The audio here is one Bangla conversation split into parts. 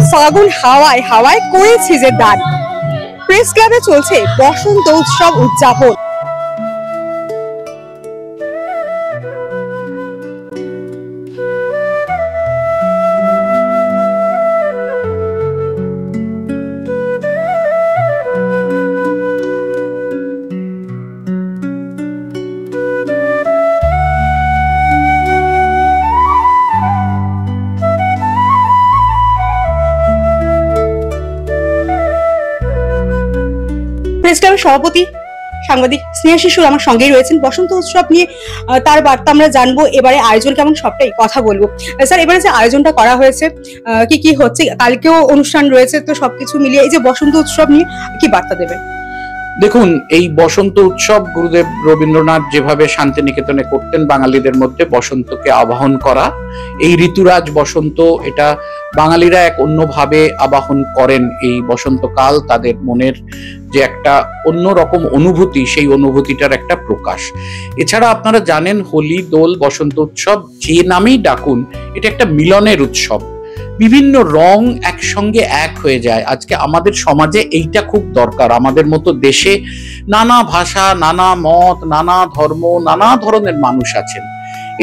ফাগুন হাওয়ায় হাওয়ায় করেছে যে দান। প্রেস ক্লাবে চলছে বসন্ত উৎসব উদযাপন। প্রেস ক্লাবের সভাপতি সাংবাদিক স্নেহাশিস সুর আমার সঙ্গেই রয়েছেন। বসন্ত উৎসব নিয়ে তার বার্তা আমরা জানবো, এবারে আয়োজন কেমন সবটাই কথা বলবো। স্যার, এবারে যে আয়োজনটা করা হয়েছে কি কি হচ্ছে, কালকেও অনুষ্ঠান রয়েছে, তো সবকিছু মিলিয়ে এই যে বসন্ত উৎসব নিয়ে কি বার্তা দেবেন? দেখুন, এই বসন্ত উৎসব গুরুদেব রবীন্দ্রনাথ যেভাবে শান্তিনিকেতনে করতেন, বাঙালিদের মধ্যে বসন্তকে আবাহন করা, এই ঋতুরাজ বসন্ত, এটা বাঙালিরা এক অন্যভাবে আবাহন করেন। এই বসন্তকাল তাদের মনের যে একটা অন্যরকম অনুভূতি, সেই অনুভূতিটার একটা প্রকাশ। এছাড়া আপনারা জানেন, হোলি, দোল, বসন্ত উৎসব যে নামেই ডাকুন, এটা একটা মিলনের উৎসব। বিভিন্ন রং একসঙ্গে এক হয়ে যায়। আজকে আমাদের সমাজে এইটা খুব দরকার। আমাদের মতো দেশে নানা ভাষা, নানা মত, নানা ধর্ম, নানা ধরনের মানুষ আছেন।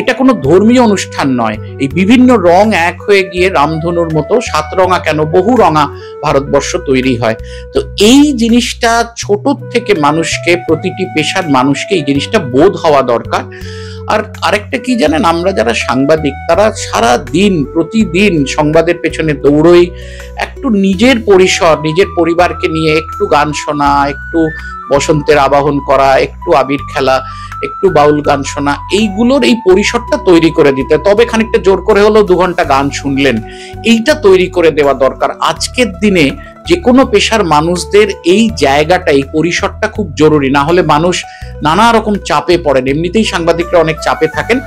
এটা কোনো ধর্মীয় অনুষ্ঠান নয়। এই বিভিন্ন রং এক হয়ে গিয়ে রামধনুর মতো সাত রঙা কেন, বহু রঙা ভারতবর্ষ তৈরি হয়। তো এই জিনিসটা ছোট থেকে মানুষকে, প্রতিটি পেশার মানুষকে এই জিনিসটা বোধ হওয়া দরকার। আর আরেকটা কি জানেন, আমরা যারা সাংবাদিক, তারা সারা দিন প্রতিদিন সংবাদের পেছনে দৌড়ই। একটু নিজের পরিসর, নিজের পরিবারকে নিয়ে একটু গান শোনা, একটু বসন্তের আবাহন করা, একটু আবির খেলা, একটু বাউল গান শোনা, এইগুলোর এই পরিসরটা তৈরি করে দিতে, তবে খানিকটা জোর করে হলেও 2 ঘন্টা গান শুনলেন, এইটা তৈরি করে দেওয়া দরকার। আজকের দিনে যে কোনো পেশার মানুষদের এই জায়গাটা, এই পরিসরটা খুব জরুরি। না হলে মানুষ নানা রকম চাপে পড়েন। এমনিতেই সাংবাদিকরা অনেক চাপে থাকেন।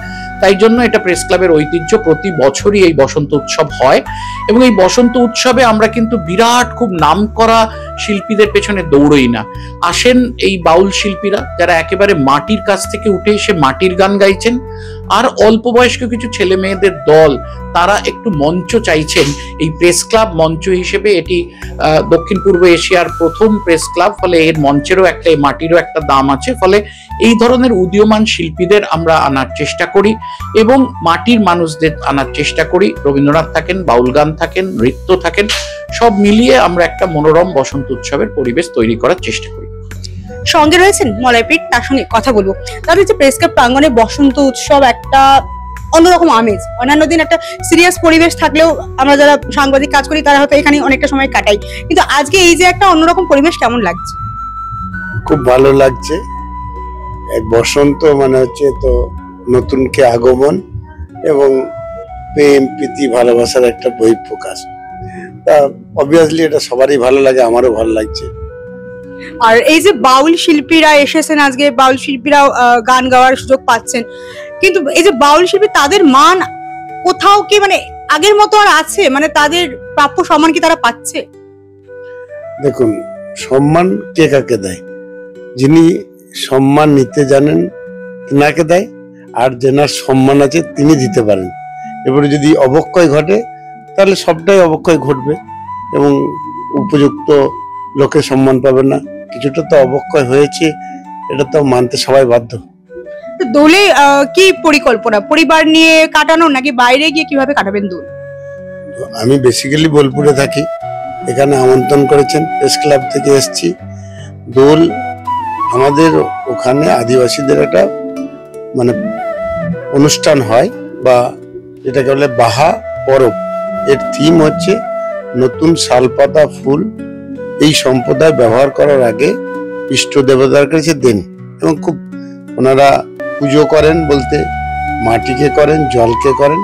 তাই জন্য এটা প্রেস ক্লাবের ঐতিহ্য, প্রতি বছরই এই বসন্ত উৎসব হয়। এবং এই বসন্ত উৎসবে আমরা কিন্তু বিরাট খুব নামকরা শিল্পীদের পেছনে দৌড়ই না। আসেন এই বাউল শিল্পীরা, যারা একেবারে মাটির কাছ থেকে উঠে এসে মাটির গান গাইছেন, আর অল্প বয়স্ক কিছু ছেলে মেয়েদের দল, তারা একটু মঞ্চ চাইছেন। এই প্রেস ক্লাব মঞ্চ হিসেবে এটি দক্ষিণ পূর্ব এশিয়ার প্রথম প্রেস ক্লাব, ফলে এর মঞ্চেরও একটা, এই মাটিরও একটা দাম আছে। ফলে এই ধরনের উদীয়মান শিল্পীদের আমরা আনার চেষ্টা করি এবং মাটির মানুষদের আনার চেষ্টা করি। রবীন্দ্রনাথ থাকেন, বাউল গান থাকেন, নৃত্য থাকেন, সব মিলিয়ে আমরা একটা মনোরম বসন্ত উৎসবের পরিবেশ তৈরি করার চেষ্টা করি। সঙ্গে রয়েছেন মলয়পীঠ, তার সঙ্গে কথা বলবো। তাহলে যে প্রেস ক্লাব প্রাঙ্গণে বসন্ত উৎসব একটা অন্যরকম আমেজ। অন্যান্য দিন একটা সিরিয়াস পরিবেশ থাকলেও আমরা যারা সাংবাদিক কাজ করি তারা হয়তো এখানে অনেকটা সময় কাটাই, কিন্তু আজকে এই যে একটা অন্যরকম পরিবেশ, কেমন লাগছে? খুব ভালো লাগছে। এক বসন্ত মানে হচ্ছে তো নতুনকে আগমন এবং প্রেম, প্রীতি, ভালোবাসার একটা বহিঃপ্রকাশ। তা অবভিয়াসলি এটা সবারই ভালো লাগে, আমারও ভালো লাগছে। আর এই যে বাউল শিল্পীরা এসেছেন, আজকে বাউল শিল্পীরাও গান গাওয়ার সুযোগ পাচ্ছেন, কিন্তু এই যে বাউল শিল্পী, তাদের মান কোথাও কি মানে আগের মতো আর আছে? মানে তাদের প্রাপ্য সম্মান কি তারা পাচ্ছে? দেখুন, সম্মান কে কাকে দেয়? যিনি সম্মান নিতে জানেন তেনাকে দেয়, আর যেনার সম্মান আছে তিনি দিতে পারেন। এবারে যদি অবক্ষয় ঘটে তাহলে সবটাই অবক্ষয় ঘটবে এবং উপযুক্ত লোকে সম্মান পাবে না। কিছুটা তো অবক্ষয় হয়েছে, এটা তো মানতে সবাই বাধ্য। দোলে কি পরিকল্পনা, পরিবার নিয়ে কাটানো নাকি বাইরে গিয়ে কিভাবে কাটাবেন দোল? আমি বেসিক্যালি বোলপুরে থাকি, এখানে আমন্ত্রণ করেছেন, প্রেস ক্লাব থেকে এসেছি। দোল আমাদের ওখানে আদিবাসীদের একটা মানে অনুষ্ঠান হয়, বা যেটাকে বলে বাহা পরব। এর থিম হচ্ছে নতুন শালপাতা ফুল এই সম্প্রদায় ব্যবহার করার আগে ইষ্ট দেবতার কাছে দেন। এবং খুব ওনারা পুজো করেন, বলতে মাটিকে করেন, জলকে করেন,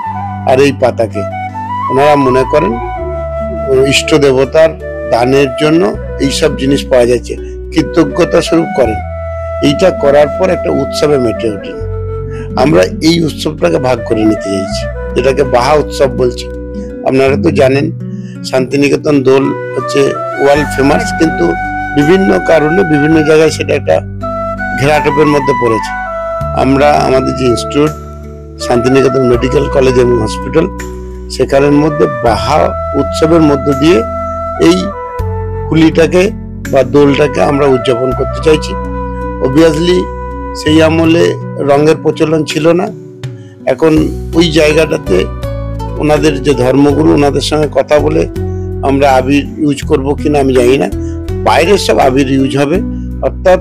আর এই পাতাকে ওনারা মনে করেন ইষ্ট দেবতার দানের জন্য এইসব জিনিস পাওয়া যাচ্ছে, কৃতজ্ঞতা স্বরূপ করেন। এইটা করার পর একটা উৎসবে মেতে ওঠেন। আমরা এই উৎসবটাকে ভাগ করে নিতে চাইছি, যেটাকে বাহা উৎসব বলছি। আপনারা তো জানেন শান্তিনিকেতন দোল হচ্ছে ওয়ার্ল্ড ফেমাস, কিন্তু বিভিন্ন কারণে বিভিন্ন জায়গায় সেটা একটা ঘেরাটোপের মধ্যে পড়েছে। আমরা আমাদের যে ইনস্টিটিউট শান্তিনিকেতন মেডিকেল কলেজ এবং হসপিটাল, সেখানের মধ্যে বাহা উৎসবের মধ্য দিয়ে এই হোলিটাকে বা দোলটাকে আমরা উদযাপন করতে চাইছি। অবভিয়াসলি সেই আমলে রঙের প্রচলন ছিল না। এখন ওই জায়গাটাতে ওনাদের যে ধর্মগুরু, ওনাদের সঙ্গে কথা বলে আমরা আবির ইউজ করব কিনা আমি জানি না। বাইরের সব আবির ইউজ হবে, অর্থাৎ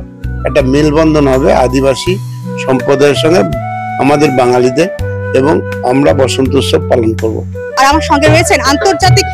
একটা মেলবন্ধন হবে আদিবাসী সম্প্রদায়ের সঙ্গে আমাদের বাঙালিদের, এবং আমরা বসন্ত উৎসব পালন করব। আর আমার সঙ্গে রয়েছেন আন্তর্জাতিক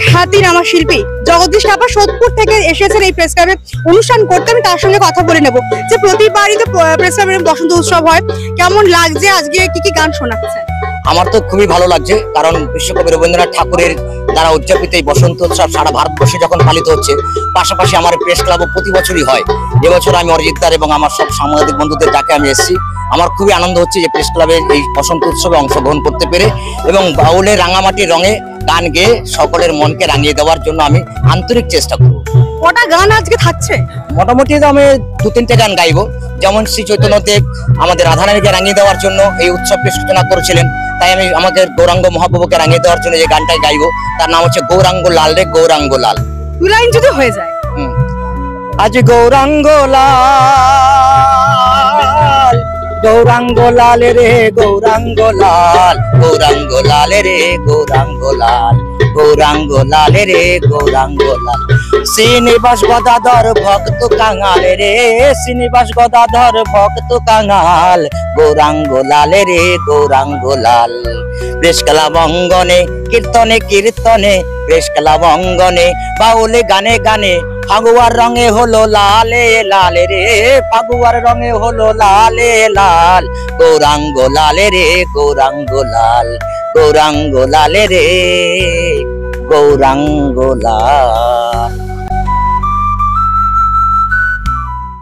খ্যাতিনামা শিল্পী জগদীশ ঠাপা, সোদপুর থেকে এসেছেন এই প্রেস ক্লাবে অনুষ্ঠান করতে। আমি তার সঙ্গে কথা বলে নেব যে প্রতিবারই তো প্রেস ক্লাবে বসন্ত উৎসব হয়, কেমন লাগছে, আজকে কি কি গান শোনাচ্ছেন? আমার তো খুবই ভালো লাগছে, কারণ বিশ্বকবি রবীন্দ্রনাথ ঠাকুরের দ্বারা উদযাপিত এই বসন্ত উৎসব সারা ভারতবর্ষে যখন পালিত হচ্ছে, পাশাপাশি আমার প্রেস ক্লাবও প্রতি বছরই হয়। এবছর আমি অরিজিৎদার এবং আমার সব সাংবাদিক বন্ধুদের ডাকে আমি এসেছি। আমার খুবই আনন্দ হচ্ছে যে প্রেস ক্লাবের এই বসন্ত উৎসবে অংশগ্রহণ করতে পেরে, এবং বাউলের রাঙামাটির রঙে গান গেয়ে সকলের মনকে রাঙিয়ে দেওয়ার জন্য আমি আন্তরিক চেষ্টা করব। কটা গান আজকে থাকছে? মোটামুটি আমি 2-3টে গান গাইবো। যেমন শ্রী চৈতন্যদেব আমাদের রাধারানীকে রাঙিয়ে দেওয়ার জন্য এই উৎসবকে সূচনা করেছিলেন, তাই আমি আমাদের গৌরাঙ্গ মহাপ্রভুকে রাঙিয়ে দেওয়ার জন্য যে গানটাই গাইবো তার নাম হচ্ছে গৌরাঙ্গ লাল রে গৌরাঙ্গ লাল। 2 লাইন যদি হয়ে যায়। আজ গৌরাঙ্গ লাল, গৌরাঙ্গ লাল রে গৌরাঙ্গ লাল, গৌরাঙ্গ লাল রে গৌরাঙ্গ লাল, গৌরাঙ্গ লাল রে গৌরাঙ্গ লাল। শ্রীনিবাস গদাধর ভক্ত কাঙাল রে, শ্রীনিবাস গদাধর ভক্ত কাঙাল, গৌরাঙ্গ লাল রে গৌরাঙ্গ লাল। প্রেসক্লা বঙ্গনে কীর্তনে কীর্তনে, প্রেসক্লা বঙ্গনে বাউলে গানে গানে, ফাগুয়ার রঙে হলো লালে লাল রে, ফাগুয়ার রঙে হলো লালে লাল, গৌরাঙ্গ লাল রে গৌরাঙ্গ লাল, গৌরাঙ্গ লাল রে গৌরাঙ্গ লাল।